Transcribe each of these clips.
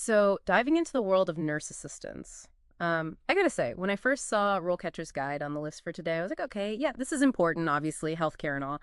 So, diving into the world of nurse assistants. I gotta say, when I first saw RoleCatcher's guide on the list for today, I was like, okay, yeah, this is important, obviously, healthcare and all.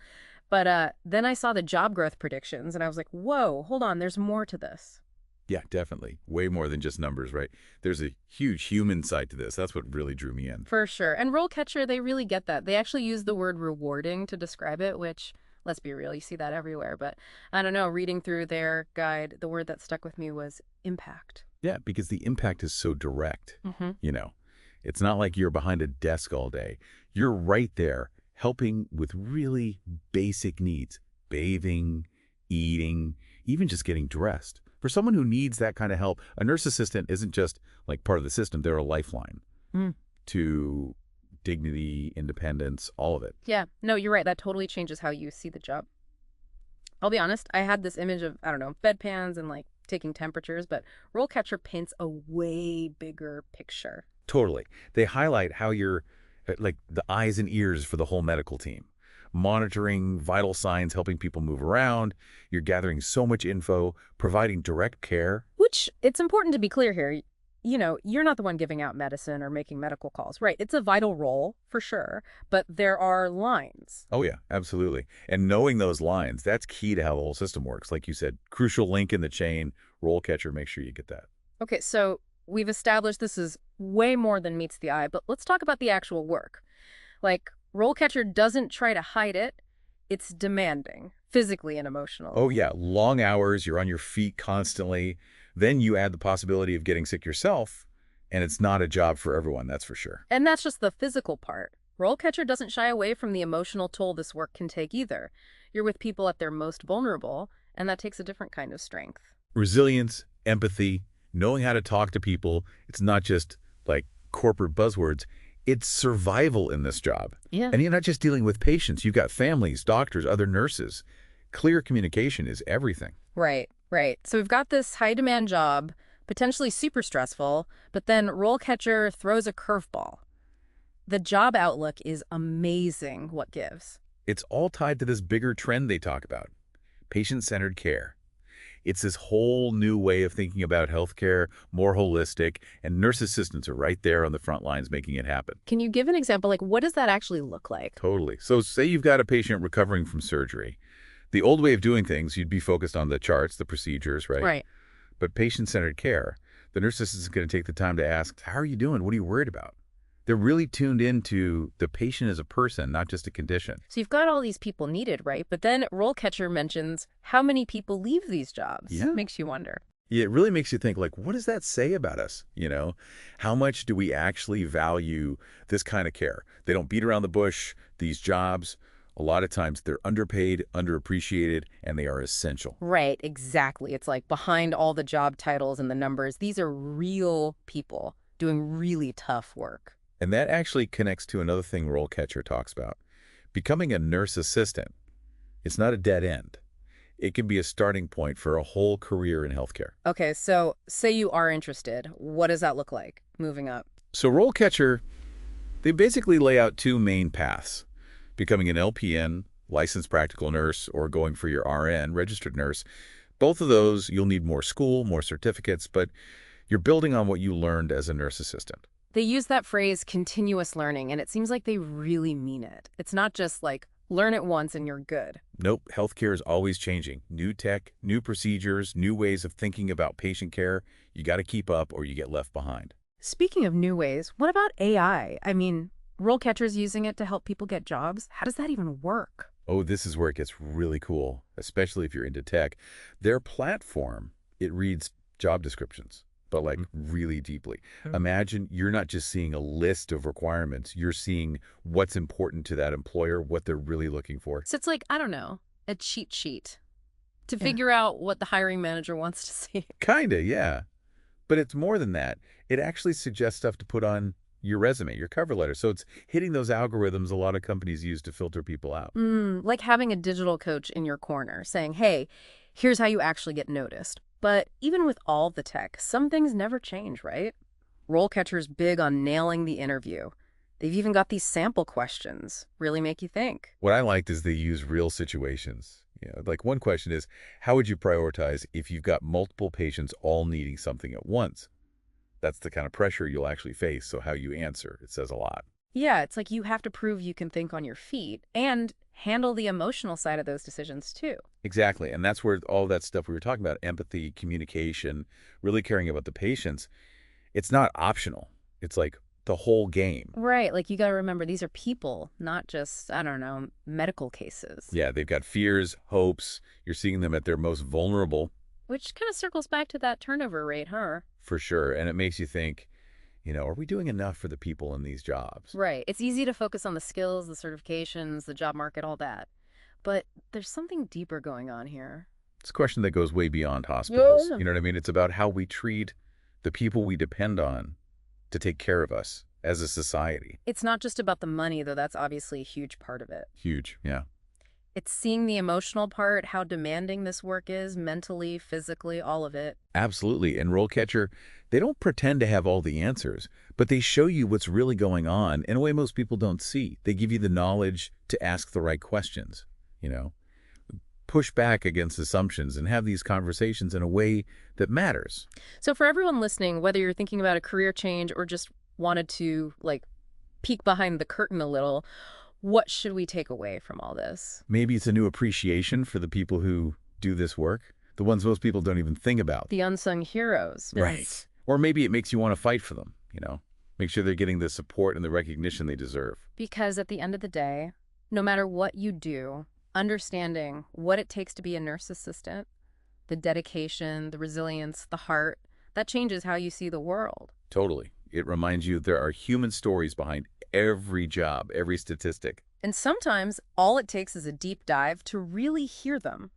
But then I saw the job growth predictions, and I was like, whoa, hold on, there's more to this. Yeah, definitely. Way more than just numbers, right? There's a huge human side to this. That's what really drew me in. For sure. And RoleCatcher, they really get that. They actually use the word rewarding to describe it, which, let's be real, you see that everywhere. But I don't know, reading through their guide, the word that stuck with me was impact. Yeah, because the impact is so direct. Mm-hmm. You know, it's not like you're behind a desk all day. You're right there helping with really basic needs, bathing, eating, even just getting dressed. For someone who needs that kind of help, a nurse assistant isn't just like part of the system. They're a lifeline to dignity, independence, all of it. Yeah, no, you're right. That totally changes how you see the job. I'll be honest, I had this image of, I don't know, bedpans and like taking temperatures, but RoleCatcher paints a way bigger picture. Totally. They highlight how you're like the eyes and ears for the whole medical team, monitoring vital signs, helping people move around. You're gathering so much info, providing direct care. Which, it's important to be clear here, you know, you're not the one giving out medicine or making medical calls. Right, it's a vital role, for sure, but there are lines. Oh, yeah, absolutely. And knowing those lines, that's key to how the whole system works. Like you said, crucial link in the chain, roll catcher, make sure you get that. Okay, so we've established this is way more than meets the eye, but let's talk about the actual work. Like, RoleCatcher doesn't try to hide it. It's demanding, physically and emotionally. Oh, yeah, long hours, you're on your feet constantly. Then you add the possibility of getting sick yourself, and it's not a job for everyone, that's for sure. And that's just the physical part. RoleCatcher doesn't shy away from the emotional toll this work can take either. You're with people at their most vulnerable, and that takes a different kind of strength. Resilience, empathy, knowing how to talk to people, it's not just like corporate buzzwords. It's survival in this job. Yeah. And you're not just dealing with patients. You've got families, doctors, other nurses. Clear communication is everything. Right, right. So we've got this high-demand job, potentially super stressful, but then RoleCatcher throws a curveball. The job outlook is amazing what gives. It's all tied to this bigger trend they talk about, patient-centered care. It's this whole new way of thinking about healthcare, more holistic, and nurse assistants are right there on the front lines making it happen. Can you give an example? Like, what does that actually look like? Totally. So say you've got a patient recovering from surgery. The old way of doing things, you'd be focused on the charts, the procedures, right? Right. But patient-centered care, the nurse assistant is going to take the time to ask, how are you doing? What are you worried about? They're really tuned into the patient as a person, not just a condition. So you've got all these people needed, right? But then RoleCatcher mentions how many people leave these jobs. Yeah. Makes you wonder. Yeah, it really makes you think, like, what does that say about us? You know, how much do we actually value this kind of care? They don't beat around the bush. These jobs, a lot of times they're underpaid, underappreciated, and they are essential. Right, exactly. It's like behind all the job titles and the numbers, these are real people doing really tough work. And that actually connects to another thing RoleCatcher talks about. Becoming a nurse assistant, it's not a dead end. It can be a starting point for a whole career in healthcare. Okay, so say you are interested. What does that look like, moving up? So RoleCatcher, they basically lay out two main paths. Becoming an LPN, licensed practical nurse, or going for your RN, registered nurse. Both of those, you'll need more school, more certificates, but you're building on what you learned as a nurse assistant. They use that phrase continuous learning, and it seems like they really mean it. It's not just like, learn it once and you're good. Nope, healthcare is always changing. New tech, new procedures, new ways of thinking about patient care. You got to keep up or you get left behind. Speaking of new ways, what about AI? I mean, RoleCatcher's using it to help people get jobs. How does that even work? Oh, this is where it gets really cool, especially if you're into tech. Their platform, it reads job descriptions, but like really deeply. Imagine you're not just seeing a list of requirements, you're seeing what's important to that employer, what they're really looking for. So it's like, I don't know, a cheat sheet to figure out what the hiring manager wants to see. Kinda, yeah. But it's more than that. It actually suggests stuff to put on your resume, your cover letter. So it's hitting those algorithms a lot of companies use to filter people out. Like having a digital coach in your corner saying, hey, here's how you actually get noticed. But even with all the tech, some things never change, right? RoleCatcher's big on nailing the interview. They've even got these sample questions. Really make you think. What I liked is they use real situations. Like one question is, how would you prioritize if you've got multiple patients all needing something at once? That's the kind of pressure you'll actually face, so how you answer, it says a lot. Yeah, it's like you have to prove you can think on your feet and handle the emotional side of those decisions too. Exactly, and that's where all that stuff we were talking about, empathy, communication, really caring about the patients, it's not optional. It's like the whole game. Right, like you got to remember these are people, not just, I don't know, medical cases. Yeah, they've got fears, hopes. You're seeing them at their most vulnerable, Which kind of circles back to that turnover rate, huh? for sure, and it makes you think, are we doing enough for the people in these jobs? Right. It's easy to focus on the skills, the certifications, the job market, all that. But there's something deeper going on here. It's a question that goes way beyond hospitals. Yeah. You know what I mean? It's about how we treat the people we depend on to take care of us as a society. It's not just about the money, though that's obviously a huge part of it. Huge, yeah. It's seeing the emotional part, how demanding this work is, mentally, physically, all of it. Absolutely. And RoleCatcher, they don't pretend to have all the answers, but they show you what's really going on in a way most people don't see. They give you the knowledge to ask the right questions, you know, push back against assumptions and have these conversations in a way that matters. So for everyone listening, whether you're thinking about a career change or just wanted to, like, peek behind the curtain a little, what should we take away from all this? Maybe it's a new appreciation for the people who do this work, the ones most people don't even think about. The unsung heroes. Right. Or maybe it makes you want to fight for them, make sure they're getting the support and the recognition they deserve. Because at the end of the day, no matter what you do, understanding what it takes to be a nurse assistant, the dedication, the resilience, the heart, that changes how you see the world. Totally. It reminds you there are human stories behind every job, every statistic. And sometimes all it takes is a deep dive to really hear them.